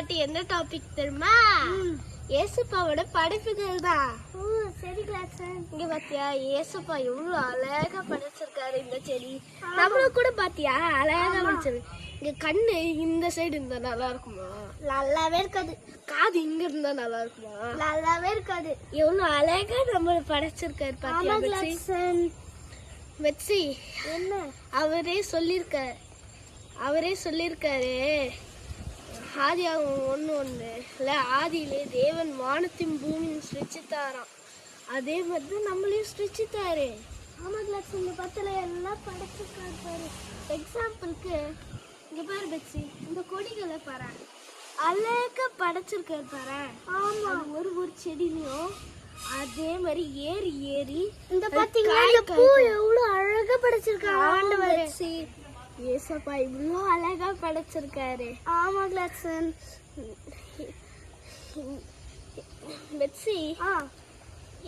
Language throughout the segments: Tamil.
பாட்டு என்ன டாபிக் தெரியுமா? ஏசப்பாவோட படைப்புகள் தான். சரி கிளாஸ். இங்க பாத்தியா ஏசப்பா எவ்வளவு அழகா படைச்சிருக்காரு. இந்த செடி நம்மளும் கூட பாத்தியா அழகா படைச்சிருக்கு. இங்க கண்ணு இந்த சைடு இருந்தா நல்லா இருக்குமா? நல்லாவே இருக்காது. காது இங்க இருந்தா நல்லா இருக்குமா? நல்லாவே இருக்காது. எவ்வளவு அழகா நம்ம படைச்சிருக்காரு பாத்தியா பெட்சி? என்ன அவரே சொல்லிருக்காரு ஆதியாகமம் 1:1 ஆதியிலே தேவன் வானத்தையும் பூமியும் சிருஷ்டித்தாராம். அதே மாதிரி நம்மளையும் சிருஷ்டித்தாரு. ஆமா கிளாஸ். இந்த பத்துல எல்லாம் படைச்சிருக்காரு பாரு. எக்ஸாம்பிளுக்கு இங்க பாரு பெட்சி, இந்த கொடிகளை பாரு அழகா படைச்சிருக்காரு பாரு. ஆமா, ஒரு செடியிலையும் அதே மாதிரி ஏறி இந்த பாத்தீங்களா இந்த பூ எவ்வளவு அழகா படைச்சிருக்காரு ஆண்டவர். ஏசப்பா இவ்வளோ அழகா படைச்சிருக்காரு. ஆமா கிளாஸ். பெட்சி,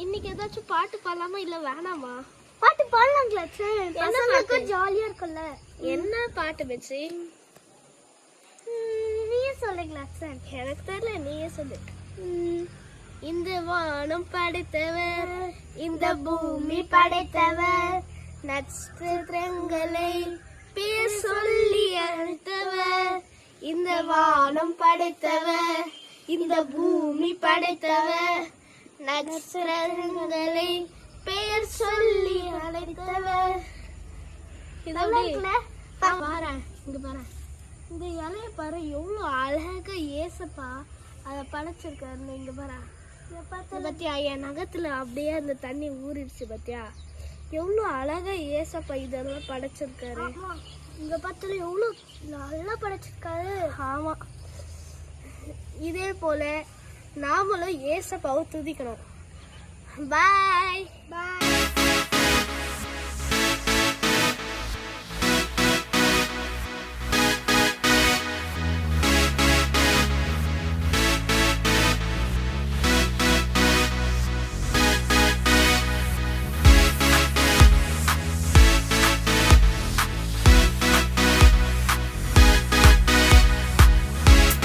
இன்னைக்கு ஏதாச்சும் பாட்டு பாடலாமா இல்ல வேணாமா? பாட்டு பாடலாம் கிளாஸ். பசங்களுக்கும் ஜாலியா இருக்கும்ல. என்ன பாட்டு பெட்சி? நீயே சொல்லு கிளாஸ். எனக்கு தெரியல, நீயே சொல்லு. இந்த வானம் படைத்தவர், இந்த பூமி படைத்தவர், நட்சத்திரங்களை பேர் சொல்லி அழைத்தவர். இந்த வானம் படைத்தவர், இந்த பூமி படைத்தவர், நட்சத்திரங்களை பெயர் சொல்லி அழைத்தவர். பாரு இங்க பாரு, இந்த இலைய பாரு எவ்வளவு அழகா ஏசப்பா அதை படைச்சிருக்காரு. இங்க பாரு பத்தியா என் நகத்துல அப்படியே அந்த தண்ணி ஊறிடுச்சு பத்தியா? எவ்வளவு அழகா ஏசப்பா இதெல்லாம் படைச்சிருக்காரு. இங்க பார்த்தால எவ்வளவு நல்லா படைச்சிருக்காரு. ஆமா, இதே போல நாமளும் ஏசப்பாவை துதிக்கணும். பாய் பாய்.